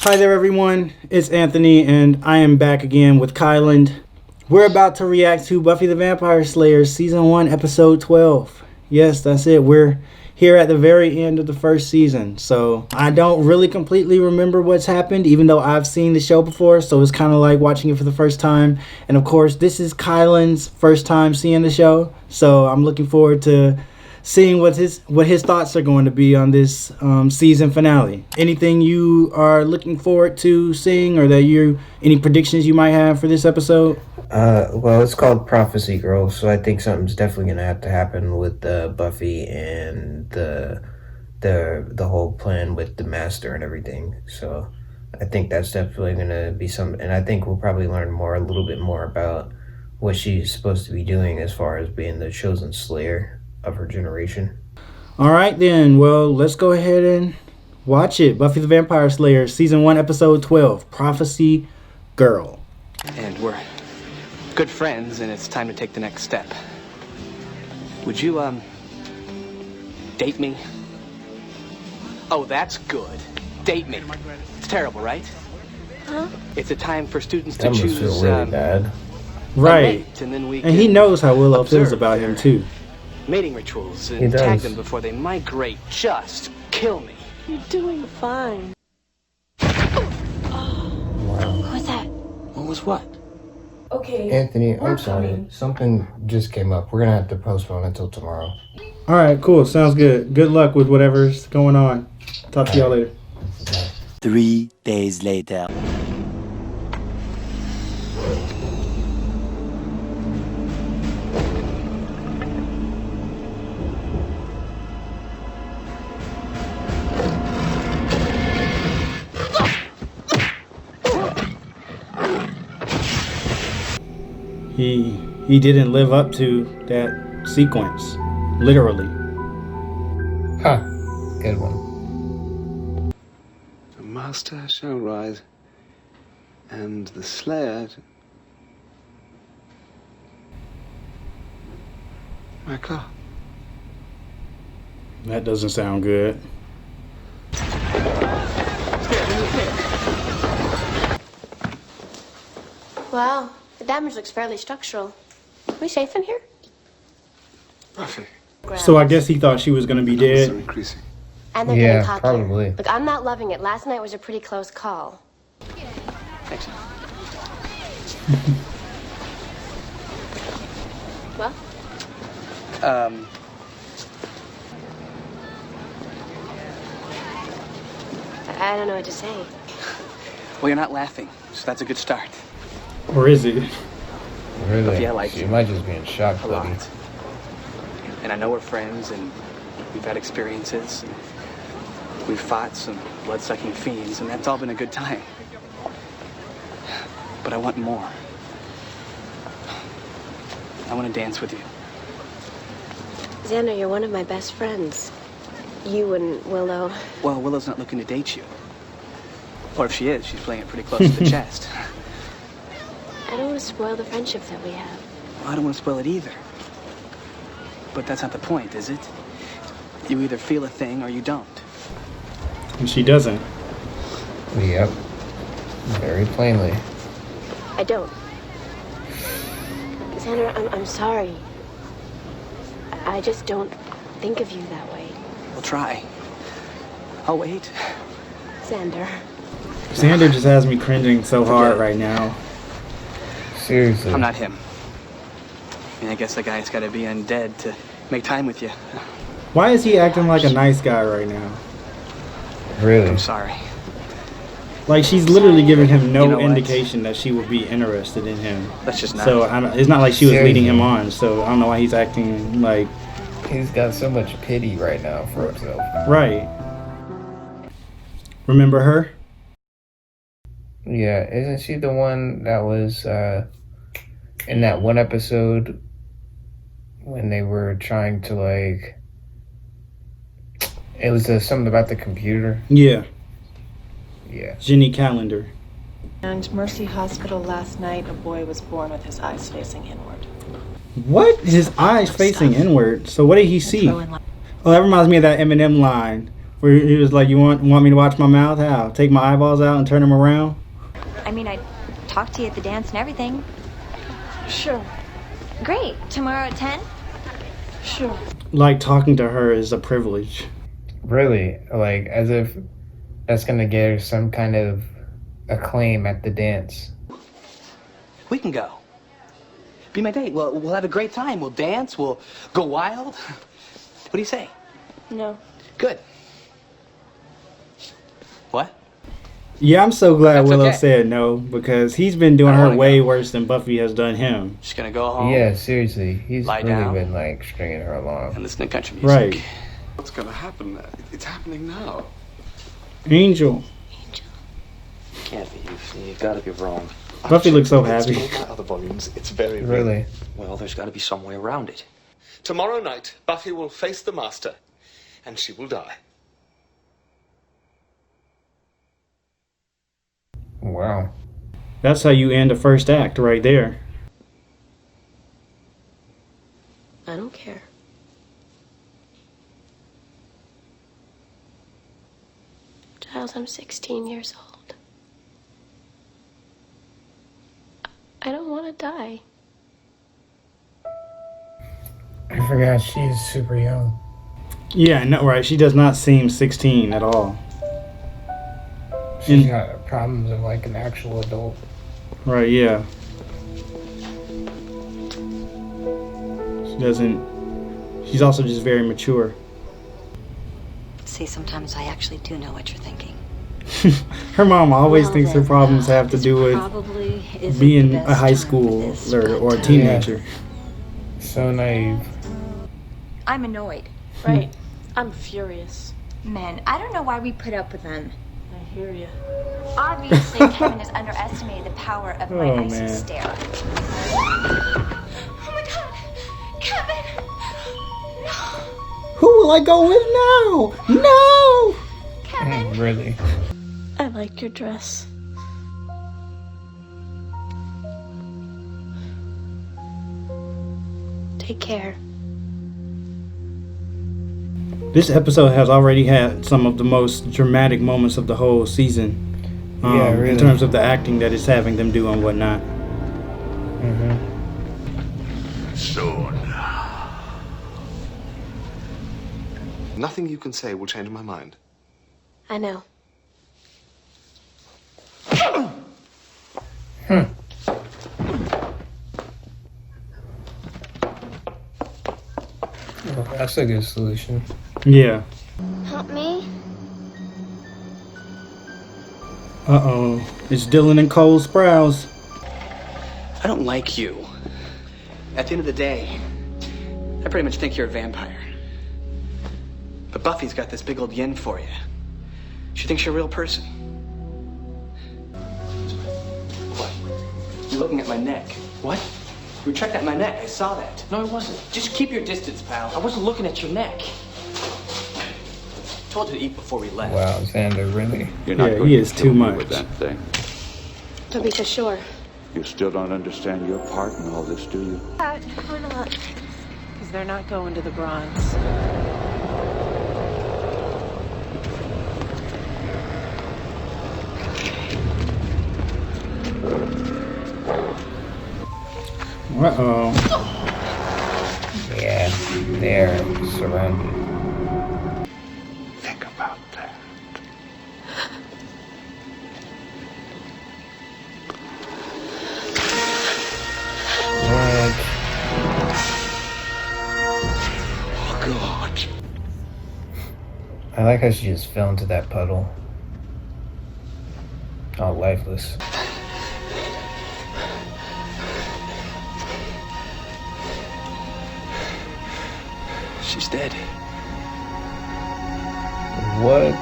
Hi there everyone, it's Anthony and I am back again with Kyland. We're about to react to Buffy the Vampire Slayer Season 1 Episode 12. Yes, that's it. We're here at the very end of the first season. So I don't really completely remember what's happened, even though I've seen the show before. So it's kind of like watching it for the first time. And of course, this is Kyland's first time seeing the show. So I'm looking forward to seeing what his thoughts are going to be on this season finale. Anything you are looking forward to seeing, or any predictions you might have for this episode? Well, it's called Prophecy Girl, so I think something's definitely gonna have to happen with Buffy and the whole plan with the Master and everything. So I think that's definitely gonna be some, and I think we'll probably learn a little bit more about what she's supposed to be doing as far as being the chosen Slayer of her generation. All right then, well, let's go ahead and watch it. Buffy the Vampire Slayer Season 1 Episode 12, Prophecy Girl. And we're good friends, and it's time to take the next step. Would you, date me? Oh, that's good. Date me. It's terrible, right? Huh? It's a time for students to That must choose, feel really bad. Right. mate, and then we And he knows how Willow feels observe about him their too. mating rituals He and tag does. them before they migrate. Just kill me. You're doing fine. Wow. What was that? What was what? Okay. Anthony, We're I'm sorry. coming. Something just came up. We're gonna have to postpone until tomorrow. All right, cool. Sounds good. Good luck with whatever's going on. Talk to y'all later. 3 days later. He didn't live up to that sequence, literally. Huh. Good one. The Master shall rise, and the Slayer... My God. That doesn't sound good. Wow, the damage looks fairly structural. Are we safe in here? Buffy. So I guess he thought she was gonna be Numbers are dead. increasing. And they're Yeah, getting cockier. probably. Look, I'm not loving it. Last night was a pretty close call. Thanks. Well, I don't know what to say. Well, you're not laughing, so that's a good start. Or is it? Really? Yeah, like you might just be in shock, A buddy. lot. And I know we're friends, and we've had experiences. And we've fought some blood-sucking fiends, and that's all been a good time. But I want more. I want to dance with you. Xander, you're one of my best friends. You and Willow. Well, Willow's not looking to date you. Or if she is, she's playing it pretty close to the chest. I don't want to spoil the friendship that we have. Well, I don't want to spoil it either. But that's not the point, is it? You either feel a thing or you don't. And she doesn't. Yep. Very plainly. I don't. Xander, I'm sorry. I just don't think of you that way. We'll try. I'll wait. Xander. Xander just has me cringing so hard right now. Seriously. I'm not him. I mean, I guess the guy's got to be undead to make time with you. Why is he acting like a nice guy right now? Really? I'm sorry. Like, she's literally giving him no You know what? indication that she would be interested in him. Let's just not. So it's not like she was leading him Seriously. on. So I don't know why he's acting like He's got so much pity right now for himself. right. Remember her? Yeah, isn't she the one that was in that one episode when they were trying to like... It was something about the computer. Yeah, Yeah. Jenny Calendar. And Mercy Hospital last night, a boy was born with his eyes facing inward. What? His eyes facing inward. So what did he see? Oh, that reminds me of that Eminem line. Where he was like, "You want me to watch my mouth? How? Take my eyeballs out and turn them around?" I mean, I'd talk to you at the dance and everything. Sure. Great. Tomorrow at 10? Sure. Like talking to her is a privilege. Really, like as if that's gonna get her some kind of acclaim at the dance. We can go. Be my date. We'll have a great time. We'll dance. We'll go wild. What do you say? No. Good. What? Yeah, I'm so glad That's Willow okay. said no, because he's been doing I her wanna way go. worse than Buffy has done him. Just gonna go home. Yeah, seriously, he's Lie really down. been like stringing her along. And listen to country music. Right. What's gonna happen? It's happening now. Angel. Can't be. You've got to be wrong. Buffy looks so It's happy. all my other volumes. It's very real. Really? Well, there's got to be some way around it. Tomorrow night, Buffy will face the Master, and she will die. Wow. That's how you end the first act right there. I don't care. Giles, I'm 16 years old. I don't want to die. I forgot she's super young. Yeah, no, right. She does not seem 16 at all. She's got problems of like an actual adult. Right, yeah. She doesn't... She's also just very mature. See, sometimes I actually do know what you're thinking. Her mom always Well, thinks her then, problems have to this do with probably isn't being the a best high time for schooler this, or a but, teenager. So naive. I'm annoyed. Right. I'm furious. Man, I don't know why we put up with them. I hear you. Obviously, Kevin has underestimated the power of my Oh, icy man. stare. Oh my god! Kevin! No! Who will I go with now? No! Kevin! Really? I like your dress. Take care. This episode has already had some of the most dramatic moments of the whole season. Yeah, really. In terms of the acting that it's having them do and whatnot. Soon. Nothing you can say will change my mind. I know. Well, that's a good solution. Yeah. Help me? Uh-oh. It's Dylan and Cole Sprouse. I don't like you. At the end of the day, I pretty much think you're a vampire. But Buffy's got this big old yen for you. She thinks you're a real person. What? You're looking at my neck. What? You were checking at my neck. I saw that. No, I wasn't. Just keep your distance, pal. I wasn't looking at your neck. I told you to eat before we left. Wow, Xander, really? You're not Yeah, going he to is kill too me much. with that thing. Don't be so sure. You still don't understand your part in all this, do you? Why not? Because they're not going to the Bronx. Uh-oh. Yeah, they're surrounded. Think about that. What? Oh, God. I like how she just fell into that puddle. All lifeless. She's dead. What?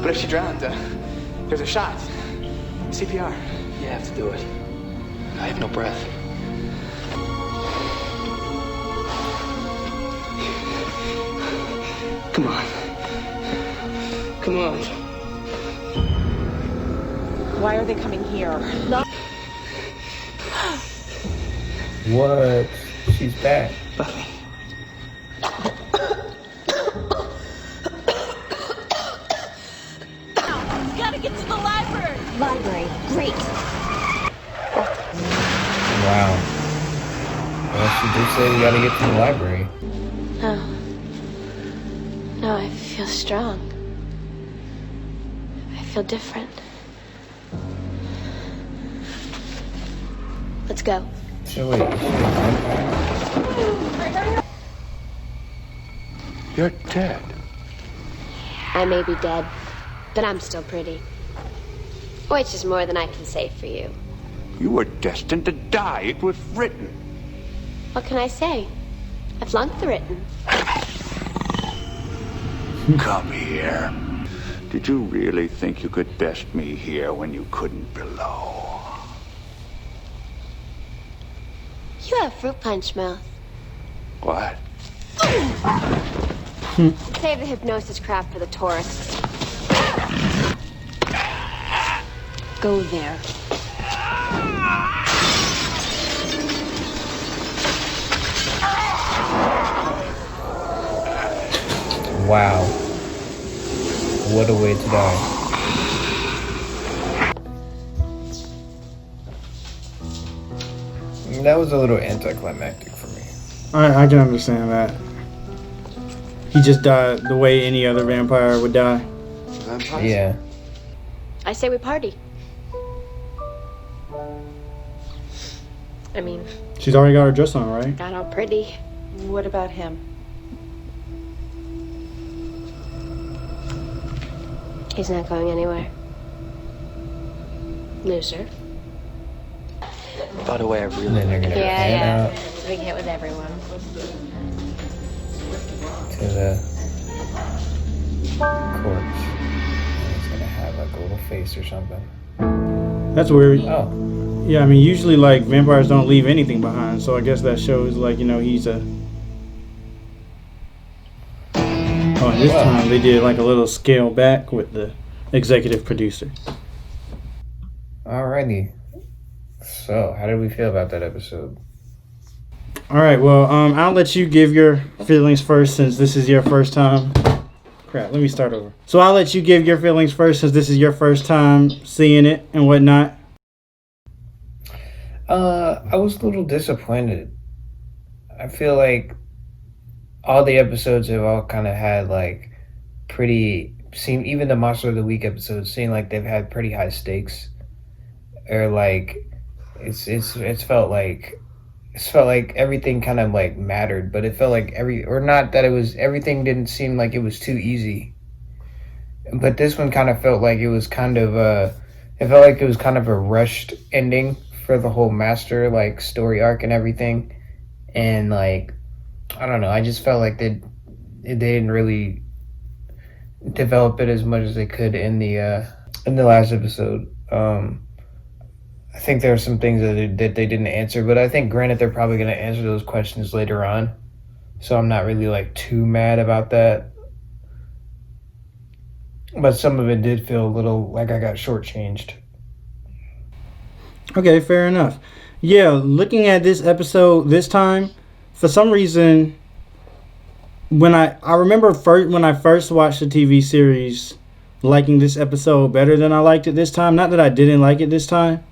But if she drowned, there's a shot. CPR. You have to do it. I have no breath. Come on. Come on. Why are they coming here? What? She's back. Buffy. Just say we gotta get to the library. No. No, I feel strong. I feel different. Let's go. So wait, You're dead. I may be dead, but I'm still pretty. Which is more than I can say for you. You were destined to die. It was written. What can I say? I flunked the written. Come here. Did you really think you could best me here when you couldn't below? You have fruit punch mouth. What? Save the hypnosis crap for the tourists. Go there. wow. What a way to die. That was a little anticlimactic for me. I can understand that. He just died the way any other vampire would die. Yeah. I say we party. I mean, She's already got her dress on, right? got all pretty. What about him? He's not going anywhere. Loser. By the way, I And really then they're gonna pan out It's a big hit with everyone. to the corpse. And it's gonna have like a little face or something. That's weird. Oh. Yeah, I mean, usually, like, vampires don't leave anything behind, so I guess that shows, like, you know, he's a... Oh, and this time they did, like, a little scale back with the executive producer. Alrighty. So, how did we feel about that episode? All right, well, I'll let you give your feelings first since this is your first time. Crap, let me start over. So I'll let you give your feelings first since this is your first time seeing it and whatnot. I was a little disappointed. I feel like all the episodes have all kind of had like even the Monster of the Week episodes seem like they've had pretty high stakes. Or like it's felt like everything kind of like mattered, but it felt like everything didn't seem like it was too easy. But this one kind of felt like it was kind of a rushed ending for the whole master like story arc and everything. And like I don't know, I just felt like they didn't really develop it as much as they could in the last episode. I think there are some things that they didn't answer, but I think granted they're probably going to answer those questions later on, so I'm not really like too mad about that. But some of it did feel a little like I got shortchanged. Okay, fair enough. Yeah, looking at this episode this time, for some reason, when I remember when I first watched the TV series, liking this episode better than I liked it this time. Not that I didn't like it this time,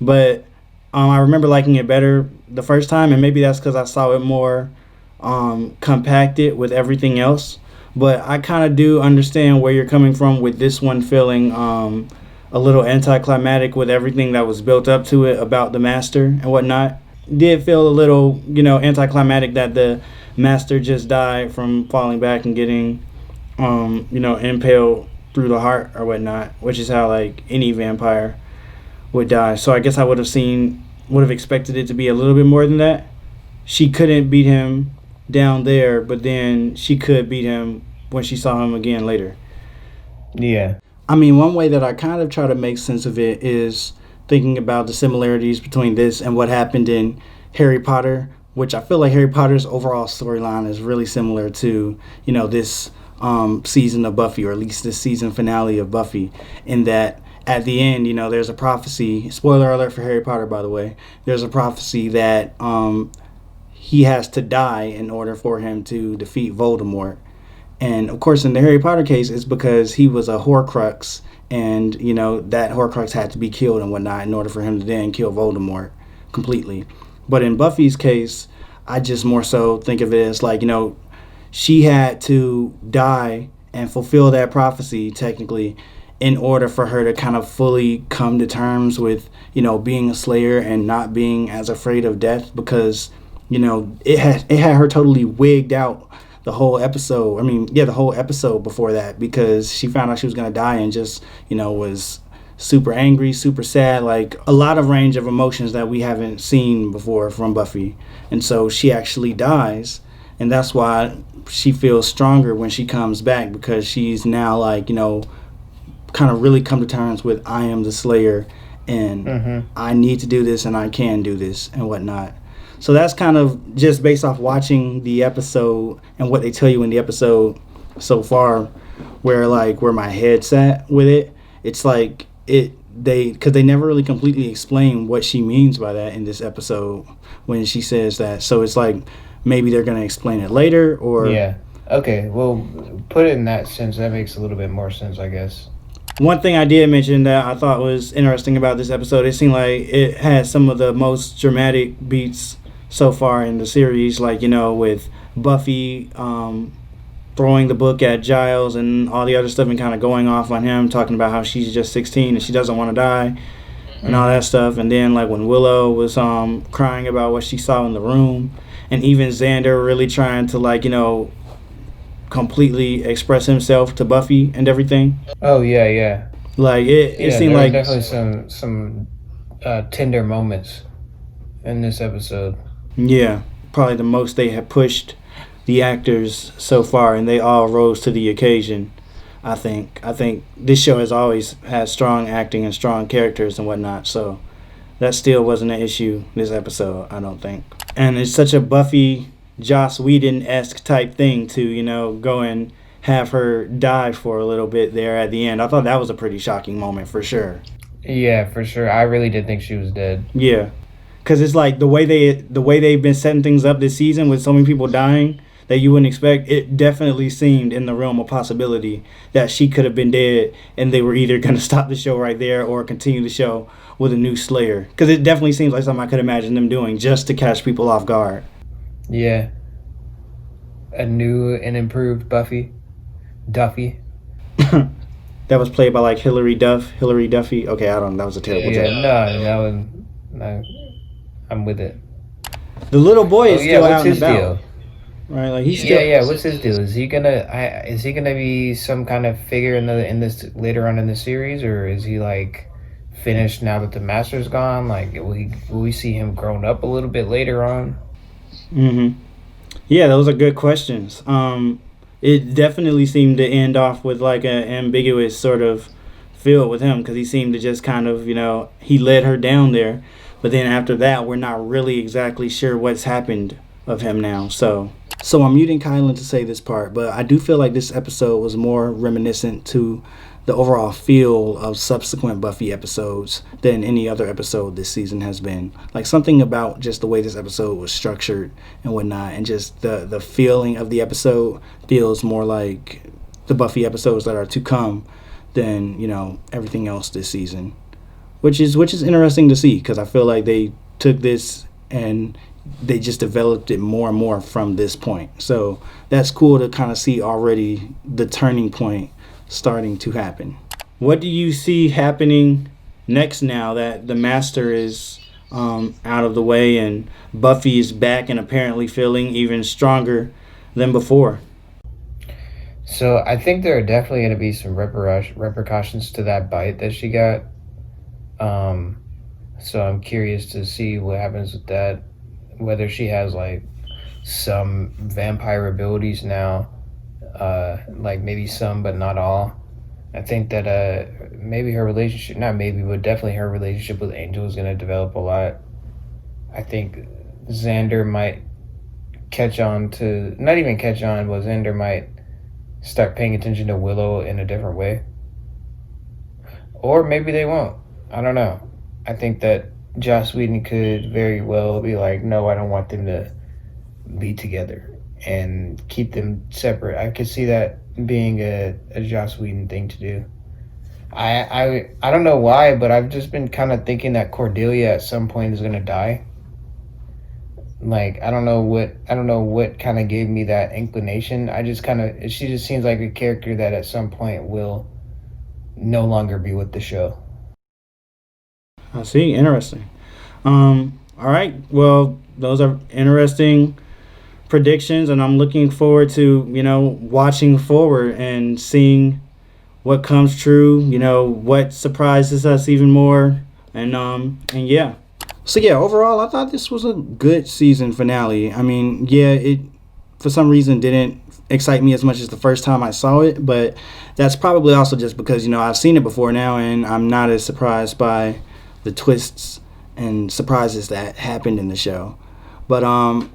but I remember liking it better the first time, and maybe that's because I saw it more compacted with everything else. But I kind of do understand where you're coming from with this one feeling a little anticlimactic with everything that was built up to it about the master and whatnot. Did feel a little, anticlimactic that the master just died from falling back and getting, impaled through the heart or whatnot, which is how like any vampire would die. So I guess I would have expected it to be a little bit more than that. She couldn't beat him down there, but then she could beat him when she saw him again later. Yeah. I mean, one way that I kind of try to make sense of it is thinking about the similarities between this and what happened in Harry Potter, which I feel like Harry Potter's overall storyline is really similar to, this season of Buffy, or at least this season finale of Buffy, in that at the end, there's a prophecy, spoiler alert for Harry Potter, by the way, there's a prophecy that he has to die in order for him to defeat Voldemort. And of course, in the Harry Potter case, it's because he was a Horcrux, and that Horcrux had to be killed and whatnot in order for him to then kill Voldemort completely. But in Buffy's case, I just more so think of it as like, she had to die and fulfill that prophecy technically in order for her to kind of fully come to terms with, being a slayer and not being as afraid of death, because, it had her totally wigged out the whole episode. I mean, yeah, the whole episode before that, because she found out she was going to die and just, was super angry, super sad, like a lot of range of emotions that we haven't seen before from Buffy. And so she actually dies, and that's why she feels stronger when she comes back, because she's now like, kind of really come to terms with, I am the Slayer, and I need to do this and I can do this and whatnot. So that's kind of just based off watching the episode and what they tell you in the episode so far, where my head's at with it. It's like because they never really completely explain what she means by that in this episode when she says that. So it's like maybe they're going to explain it later, or yeah. Okay, well, put it in that sense. That makes a little bit more sense, I guess. One thing I did mention that I thought was interesting about this episode, it seemed like it had some of the most dramatic beats so far in the series, like, with Buffy throwing the book at Giles and all the other stuff and kind of going off on him, talking about how she's just 16 and she doesn't want to die and all that stuff. And then like when Willow was crying about what she saw in the room, and even Xander really trying to completely express himself to Buffy and everything. Oh yeah. Like it seemed like definitely some tender moments in this episode. Yeah, probably the most they have pushed the actors so far, and they all rose to the occasion. I think this show has always had strong acting and strong characters and whatnot, so that still wasn't an issue this episode, I don't think. And it's such a Buffy, Joss Whedon-esque type thing to, go and have her die for a little bit there at the end. I thought that was a pretty shocking moment for sure. Yeah, for sure. I really did think she was dead. Yeah. Because it's like the way they've been setting things up this season with so many people dying that you wouldn't expect, it definitely seemed in the realm of possibility that she could have been dead, and they were either going to stop the show right there or continue the show with a new Slayer. Because it definitely seems like something I could imagine them doing just to catch people off guard. Yeah. A new and improved Duffy. That was played by like Hilary Duffy. Okay, I don't know. That was a terrible joke. No, I'm with it. The little boy is still out and about. Deal? Right, like he's still. Yeah. What's his deal? Is he gonna be some kind of figure in this later on in the series, or is he like finished now that the Master's gone? Like, will we see him grown up a little bit later on? Yeah, those are good questions. It definitely seemed to end off with like an ambiguous sort of feel with him, because he seemed to just kind of, he led her down there, but then after that, we're not really exactly sure what's happened of him now. So I'm muting Kylan to say this part, but I do feel like this episode was more reminiscent to the overall feel of subsequent Buffy episodes than any other episode this season has been. Like something about just the way this episode was structured and whatnot, and just the feeling of the episode feels more like the Buffy episodes that are to come than everything else this season, which is interesting to see, because I feel like they took this and they just developed it more and more from this point. So that's cool to kind of see already the turning point starting to happen. What do you see happening next now that the Master is out of the way and Buffy is back and apparently feeling even stronger than before? So I think there are definitely going to be some repercussions to that bite that she got. So I'm curious to see what happens with that. Whether she has like some vampire abilities now, like maybe some but not all. I think that maybe her relationship, not maybe, but definitely her relationship with Angel is going to develop a lot. I think Xander might catch on to, not even catch on, but Xander might start paying attention to Willow in a different way. Or maybe they won't. I don't know. I think that Joss Whedon could very well be like, no, I don't want them to be together, and keep them separate. I could see that being a Joss Whedon thing to do. I don't know why, but I've just been kind of thinking that Cordelia at some point is going to die. Like I don't know what kind of gave me that inclination. She just seems like a character that at some point will no longer be with the show. I see. Interesting. All right. Well, those are interesting predictions, and I'm looking forward to watching forward and seeing what comes true. What surprises us even more, and yeah. So yeah, overall, I thought this was a good season finale. I mean, yeah, it for some reason didn't excite me as much as the first time I saw it, but that's probably also just because I've seen it before now, and I'm not as surprised by the twists and surprises that happened in the show. But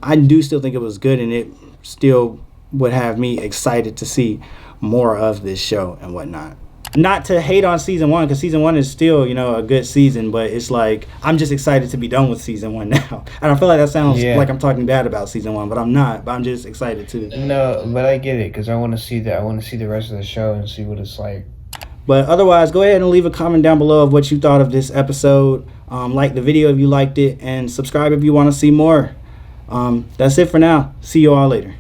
I do still think it was good, and it still would have me excited to see more of this show and whatnot. Not to hate on season 1, because season 1 is still a good season, but it's like I'm just excited to be done with season 1 now. And I feel like that sounds like I'm talking bad about season 1, but I'm not. But I'm just excited too. No, but I get it, because I want to see that. I want to see the rest of the show and see what it's like. But otherwise, go ahead and leave a comment down below of what you thought of this episode. Like the video if you liked it, and subscribe if you want to see more. That's it for now. See you all later.